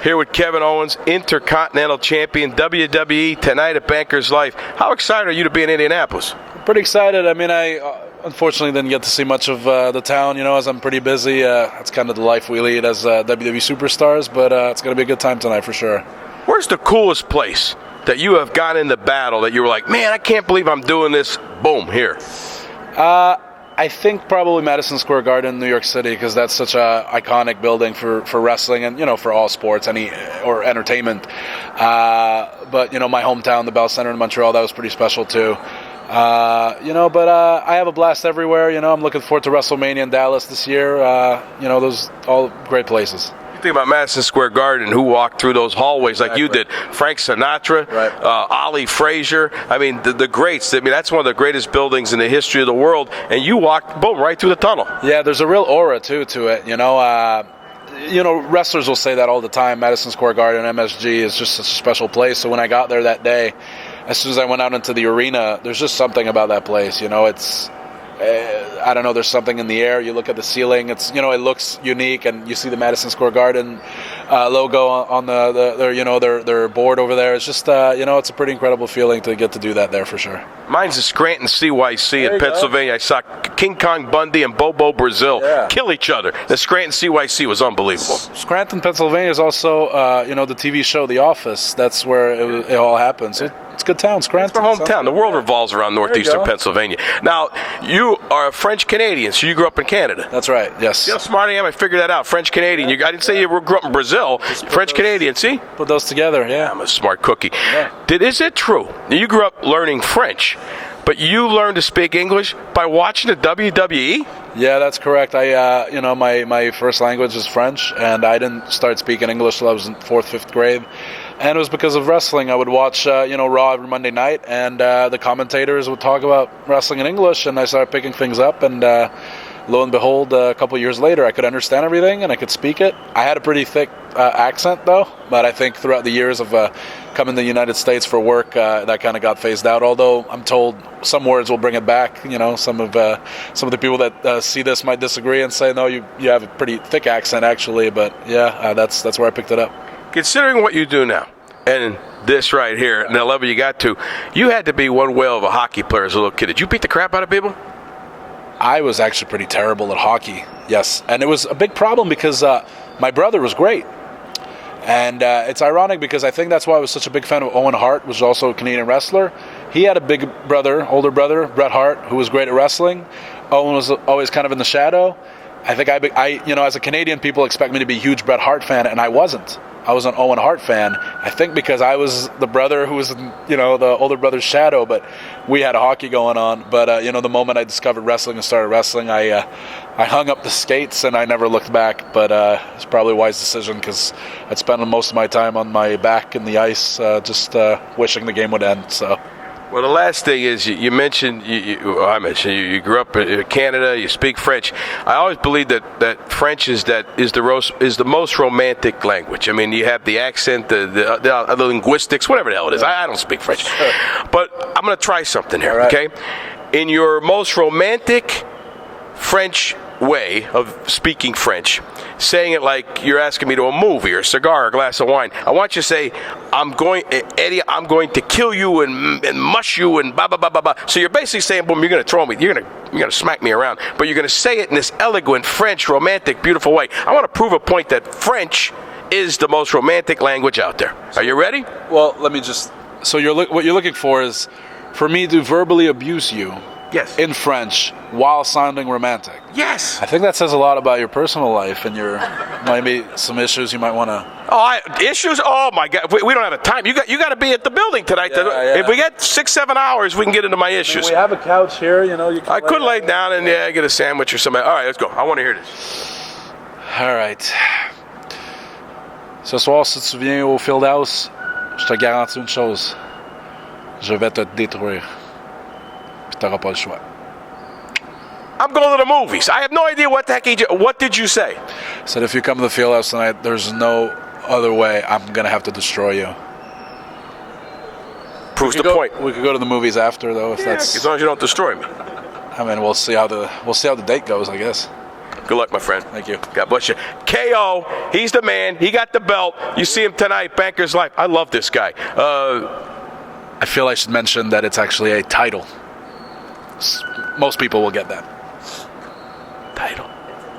Here with Kevin Owens, Intercontinental Champion, WWE, tonight at Bankers Life. How excited are you to be in Indianapolis? Pretty excited. I mean, I unfortunately didn't get to see much of the town, as I'm pretty busy. That's kind of the life we lead as WWE Superstars, but it's going to be a good time tonight for sure. Where's the coolest place that you have gone into battle that you were like, man, I can't believe I'm doing this? Boom, here. I think probably Madison Square Garden, New York City, because that's such a iconic building for wrestling and for all sports, or entertainment. But my hometown, the Bell Center in Montreal, that was pretty special too. But I have a blast everywhere. I'm looking forward to WrestleMania in Dallas this year. Those all great places. You think about Madison Square Garden, who walked through those hallways like you did. Frank Sinatra, right. Ali Frazier. I mean, the greats. I mean, that's one of the greatest buildings in the history of the world. And you walked, boom, right through the tunnel. Yeah, there's a real aura, too, to it. Wrestlers will say that all the time. Madison Square Garden, MSG, is just such a special place. So when I got there that day, as soon as I went out into the arena, there's just something about that place. It's... I don't know, there's something in the air. You look at the ceiling, it looks unique, and you see the Madison Square Garden logo on their board over there. It's just it's a pretty incredible feeling to get to do that there for sure. Mine's the Scranton CYC in Pennsylvania. I saw King Kong Bundy and Bobo Brazil kill each other. The Scranton CYC was unbelievable. Scranton, Pennsylvania is also the TV show The Office. That's where it all happens. It's a good town, Scranton. It's our hometown. The world revolves around northeastern Pennsylvania. Now, you are a French-Canadian, so you grew up in Canada. That's right, yes. You know how smart I am? I figured that out. French-Canadian. I didn't say you grew up in Brazil. French-Canadian, see? Put those together, yeah. I'm a smart cookie. Yeah. Is it true? You grew up learning French, but you learned to speak English by watching the WWE? Yeah, that's correct. My first language is French, and I didn't start speaking English until I was in 4th, 5th grade. And it was because of wrestling. I would watch, Raw every Monday night, and the commentators would talk about wrestling in English, and I started picking things up, and lo and behold, a couple years later, I could understand everything, and I could speak it. I had a pretty thick accent, though, but I think throughout the years of coming to the United States for work, that kind of got phased out, although I'm told some words will bring it back. Some of the people that see this might disagree and say, no, you have a pretty thick accent, actually, but yeah, that's where I picked it up. Considering what you do now, and this right here, and the level you got to, you had to be one whale of a hockey player as a little kid. Did you beat the crap out of people? I was actually pretty terrible at hockey, yes. And it was a big problem because my brother was great. And it's ironic because I think that's why I was such a big fan of Owen Hart, who was also a Canadian wrestler. He had a big brother, older brother, Bret Hart, who was great at wrestling. Owen was always kind of in the shadow. I think I as a Canadian, people expect me to be a huge Bret Hart fan, and I wasn't. I was an Owen Hart fan, I think because I was the brother who was, the older brother's shadow, but we had hockey going on. But, the moment I discovered wrestling and started wrestling, I hung up the skates and I never looked back. But it's probably a wise decision because I'd spend most of my time on my back in the ice just wishing the game would end, so... Well, the last thing is you mentioned, you grew up in Canada, you speak French. I always believe that French is the most romantic language. I mean, you have the accent, the linguistics, whatever the hell it is. I don't speak French. But I'm going to try something here, okay? In your most romantic French way of speaking French, saying it like you're asking me to a movie or a cigar or a glass of wine. I want you to say, Eddie, I'm going to kill you and mush you and blah, blah, blah, blah, blah. So you're basically saying, boom, you're going to throw me, you're going to smack me around, but you're going to say it in this elegant, French, romantic, beautiful way. I want to prove a point that French is the most romantic language out there. Are you ready? Well, let me just... So what you're looking for is for me to verbally abuse you. Yes. In French, while sounding romantic. Yes. I think that says a lot about your personal life and your maybe some issues you might want to. Issues? Oh my God! We don't have the time. You got to be at the building tonight. Yeah. If we get 6-7 hours, we can get into my issues. We have a couch here. I could lay down and get a sandwich or something. All right, let's go. I want to hear this. All right. Ce soir, si tu viens au Fieldhouse, je te garantis une chose. Je vais te détruire. T'auras pas le choix. I'm going to the movies. I have no idea what the heck what did you say? I said if you come to the Fieldhouse tonight, there's no other way. I'm going to have to destroy you. Proves the point. We could go to the movies after, though, if that's... As long as you don't destroy me. I mean, we'll see how the date goes, I guess. Good luck, my friend. Thank you. God bless you. KO, he's the man. He got the belt. You see him tonight, Bankers Life. I love this guy. I feel I should mention that it's actually a title. Most people will get that.